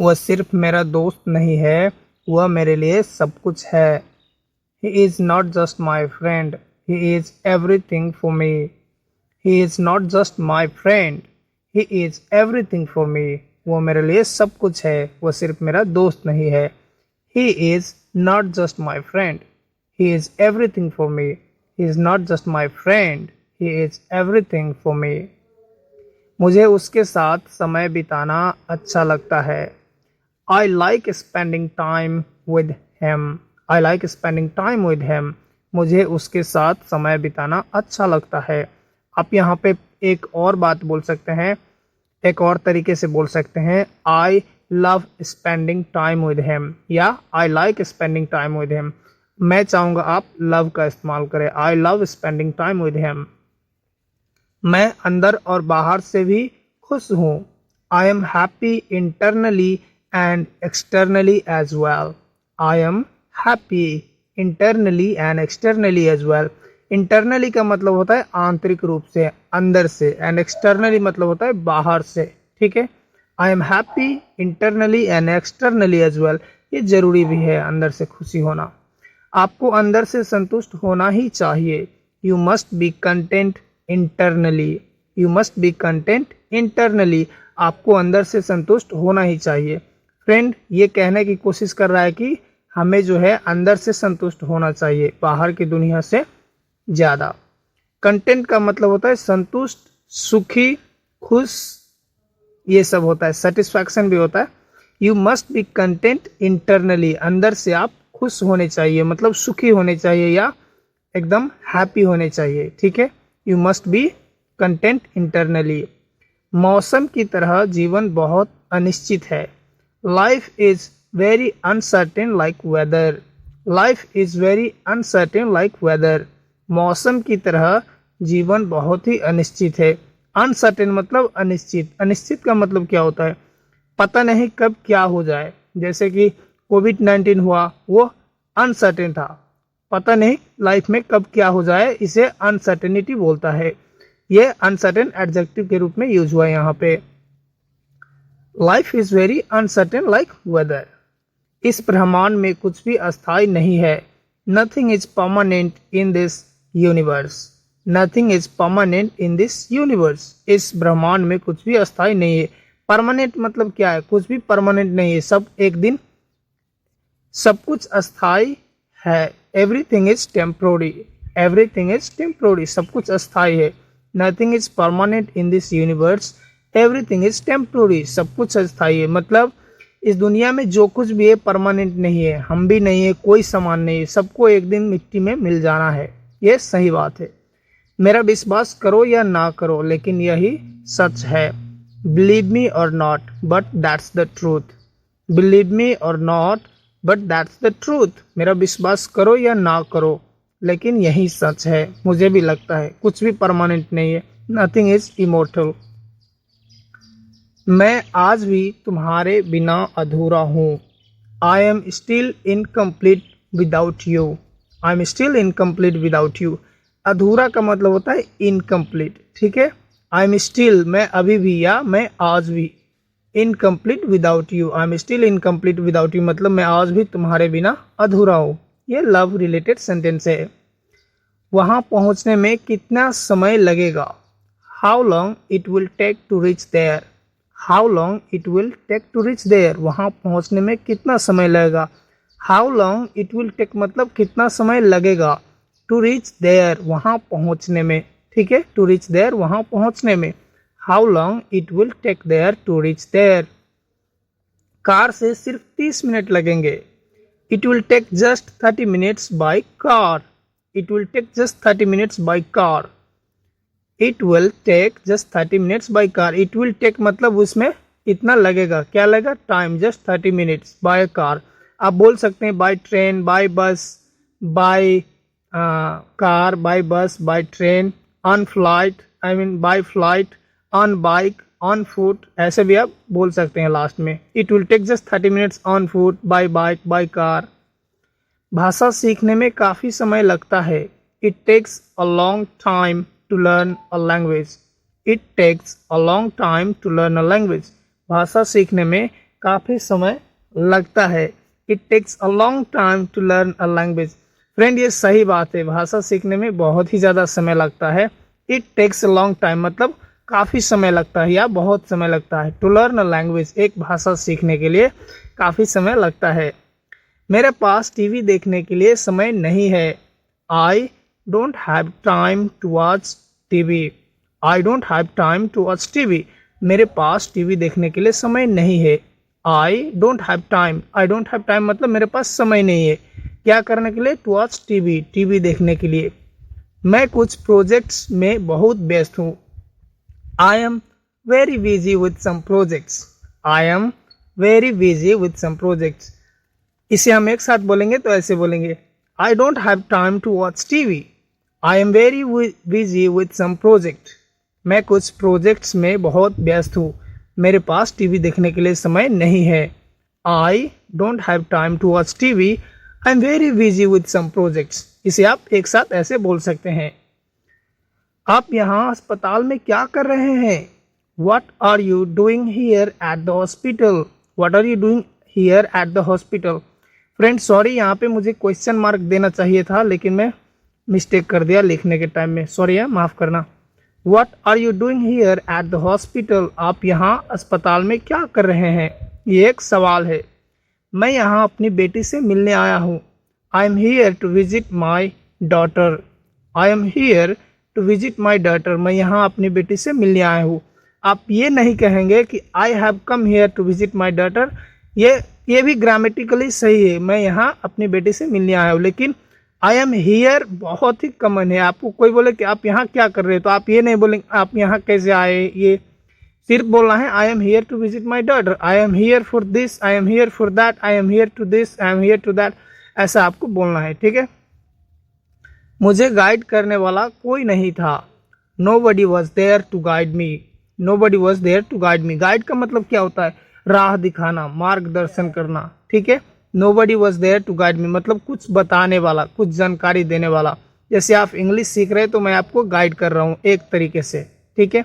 वह सिर्फ मेरा दोस्त नहीं है, वह मेरे लिए सब कुछ है। He is not just my friend, he is everything for me. He is not just my friend, he is everything for me. वो मेरे लिए सब कुछ है, वह सिर्फ मेरा दोस्त नहीं है। He is not just my friend, he is everything for me. He is not just my friend, he is everything for me. मुझे उसके साथ समय बिताना अच्छा लगता है। I like spending time with him. I like spending time with him. मुझे उसके साथ समय बिताना अच्छा लगता है। आप यहाँ पे एक और बात बोल सकते हैं, एक और तरीके से बोल सकते हैं, I love spending time with him या I like spending time with him। मैं चाहूँगा आप love का इस्तेमाल करें। I love spending time with him। मैं अंदर और बाहर से भी खुश हूँ। I am happy internally and externally as well. I am happy internally and externally as well. Internally का मतलब होता है आंतरिक रूप से, अंदर से, and externally मतलब होता है बाहर से। ठीक है, I am happy internally and externally as well। ये जरूरी भी है अंदर से खुशी होना। आपको अंदर से संतुष्ट होना ही चाहिए। You must be content internally। You must be content internally। आपको अंदर से संतुष्ट होना ही चाहिए। फ्रेंड ये कहने की कोशिश कर रहा है कि हमें जो है अंदर से संतुष्ट होना चाहिए, बाहर की दुनिया से ज़्यादा। कंटेंट का मतलब होता है संतुष्ट, सुखी, खुश, ये सब होता है, सेटिस्फैक्शन भी होता है। You must be content internally, अंदर से आप खुश होने चाहिए, मतलब सुखी होने चाहिए या एकदम हैप्पी होने चाहिए। ठीक है, you must be content internally. मौसम की तरह जीवन बहुत अनिश्चित है। Life is very uncertain like weather. Life is very uncertain like weather. मौसम की तरह जीवन बहुत ही अनिश्चित है। अनसर्टेन मतलब अनिश्चित। अनिश्चित का मतलब क्या होता है? पता नहीं कब क्या हो जाए। जैसे कि कोविड-19 हुआ, वो अनसर्टेन था, पता नहीं लाइफ में कब क्या हो जाए, इसे अनसर्टेनिटी बोलता है। ये अनसर्टेन एडजेक्टिव के रूप में यूज हुआ है यहाँ पे। Life is very uncertain like weather. इस ब्रह्मांड में कुछ भी अस्थायी नहीं है। Nothing is permanent in this universe. Nothing is permanent in this universe. इस ब्रह्मांड में कुछ भी अस्थायी नहीं है। परमानेंट मतलब क्या है? कुछ भी परमानेंट नहीं है, सब एक दिन, सब कुछ अस्थायी है। Everything is temporary. Everything is temporary, सब कुछ अस्थायी है। Nothing is permanent in this universe. Everything is temporary, सब कुछ अस्थायी है। मतलब इस दुनिया में जो कुछ भी है परमानेंट नहीं है, हम भी नहीं है, कोई सामान नहीं है, सबको एक दिन मिट्टी में मिल जाना है। ये सही बात है। मेरा विश्वास करो या ना करो, लेकिन यही सच है। Believe me or not, but that's the truth. Believe me or not, but that's the truth. मेरा विश्वास करो या ना करो, लेकिन यही सच है। मुझे भी लगता है कुछ भी परमानेंट नहीं है। Nothing is immortal. मैं आज भी तुम्हारे बिना अधूरा हूँ। I am still incomplete without you. I am still incomplete without you. अधूरा का मतलब होता है इनकम्प्लीट। ठीक है, आई एम स्टिल, मैं अभी भी या मैं आज भी, incomplete without you. I am still incomplete without you मतलब मैं आज भी तुम्हारे बिना अधूरा हूँ। ये लव रिलेटेड सेंटेंस है। वहाँ पहुँचने में कितना समय लगेगा? How long it will take to reach there. How long it will take to reach there. वहाँ पहुँचने में कितना समय लगेगा? How long it will take मतलब कितना समय लगेगा। टू रीच देयर, वहाँ पहुँचने में। ठीक है, टू रीच देयर, वहाँ पहुँचने में। How long it will take there to reach there. कार से सिर्फ 30 मिनट लगेंगे। It will take just 30 minutes by car. It will take just 30 minutes by car. It will take just 30 minutes by car. It will take मतलब उसमें इतना लगेगा, क्या लगेगा? Time, just 30 minutes by car. आप बोल सकते हैं by train, by bus, by car, by bus, bye train, on flight, I mean by flight, on bike, on foot, ऐसे भी आप बोल सकते हैं लास्ट में। It will take just 30 minutes on foot, by bike, by car. भाषा सीखने में काफ़ी समय लगता है। It takes a long time to learn a language. It takes a long time to learn a language. भाषा सीखने में काफ़ी समय लगता है। It takes a long time to learn a language. Friend ये सही बात है, भाषा सीखने में बहुत ही ज़्यादा समय लगता है। It takes a long time मतलब काफ़ी समय लगता है या बहुत समय लगता है। टू लर्न अ लैंग्वेज एक भाषा सीखने के लिए काफ़ी समय लगता है। मेरे पास टीवी देखने के लिए समय नहीं है। I don't have time to watch TV. I don't have time to watch TV. मेरे पास टीवी देखने के लिए समय नहीं है। I don't have time. I don't have time मतलब मेरे पास समय नहीं है क्या करने के लिए, टू वॉच टीवी, टीवी देखने के लिए। मैं कुछ प्रोजेक्ट्स में बहुत व्यस्त हूँ। I am very busy with some projects. I am very busy with some projects. इसे हम एक साथ बोलेंगे तो ऐसे बोलेंगे, I don't have time to watch TV. I am very busy with some project. मैं कुछ प्रोजेक्ट्स में बहुत व्यस्त हूँ। मेरे पास टीवी देखने के लिए समय नहीं है। I don't have time to watch TV. I am very busy with some projects. इसे आप एक साथ ऐसे बोल सकते हैं, आप यहाँ अस्पताल में क्या कर रहे हैं? What are you doing here at the hospital? What are you doing here at the hospital? Friend sorry, यहाँ पे मुझे क्वेश्चन मार्क देना चाहिए था, लेकिन मैं मिस्टेक कर दिया लिखने के टाइम में, सॉरी है, माफ़ करना। What are you doing here at the hospital? आप यहाँ अस्पताल में क्या कर रहे हैं? ये एक सवाल है। मैं यहाँ अपनी बेटी से मिलने आया हूँ। I am here to visit my daughter. I am here to visit my daughter. मैं यहाँ अपनी बेटी से मिलने आया हूँ। आप ये नहीं कहेंगे कि I have come here to visit my daughter. ये भी ग्रामेटिकली सही है, मैं यहाँ अपनी बेटी से मिलने आया हूँ, लेकिन आई एम हियर बहुत ही कॉमन है। आपको कोई बोले कि आप यहाँ क्या कर रहे हो, तो आप ये नहीं बोलेंगे आप यहाँ कैसे आए, ये सिर्फ बोलना है I am here to visit my daughter, I am here for this, I am here for that, I am here to this, I am here to that, ऐसा आपको बोलना है, ठीक है। मुझे गाइड करने वाला कोई नहीं था। Nobody was there to guide me. Nobody was there to guide me. Guide का मतलब क्या होता है? राह दिखाना, मार्गदर्शन करना, ठीक है। Nobody was there to guide me मतलब कुछ बताने वाला, कुछ जानकारी देने वाला। जैसे आप इंग्लिश सीख रहे हैं तो मैं आपको गाइड कर रहा हूँ एक तरीके से, ठीक है।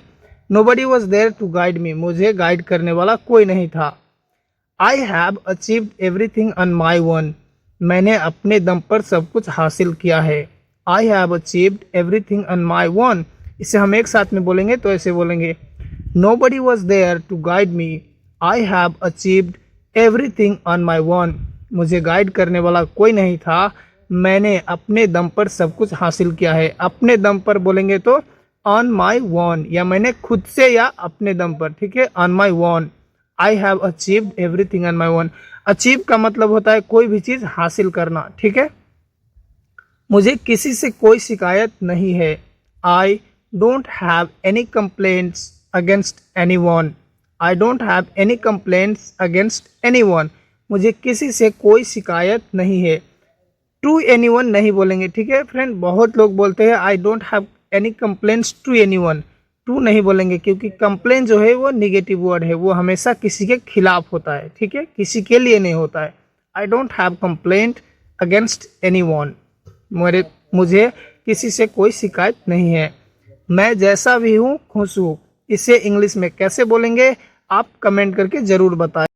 Nobody was there to guide me, मुझे गाइड करने वाला कोई नहीं था। I have achieved everything on my own. मैंने अपने दम पर सब कुछ हासिल किया है। I have achieved everything on my own. इसे हम एक साथ में बोलेंगे तो ऐसे बोलेंगे, Nobody was there to guide me. I have achieved everything on my own. मुझे गाइड करने वाला कोई नहीं था, मैंने अपने दम पर सब कुछ हासिल किया है। अपने दम पर बोलेंगे तो on my own, या मैंने खुद से या अपने दम पर, ठीक है। on my own. I have achieved everything on my own. Achieve का मतलब होता है कोई भी चीज़ हासिल करना, ठीक है। मुझे किसी से कोई शिकायत नहीं है। I don't have any complaints against any one. I don't have any complaints against any one. मुझे किसी से कोई शिकायत नहीं है। टू एनी वन नहीं बोलेंगे, ठीक है फ्रेंड। बहुत लोग बोलते हैं I don't have any complaints to anyone. To नहीं बोलेंगे क्योंकि कंप्लेन जो है वो निगेटिव वर्ड है, वो हमेशा किसी के खिलाफ होता है, ठीक है, किसी के लिए नहीं होता है। I don't have complaint against any one, मुझे किसी से कोई शिकायत नहीं है। मैं जैसा भी हूँ खुश हूँ, इसे इंग्लिश में कैसे बोलेंगे आप कमेंट करके ज़रूर बताएं।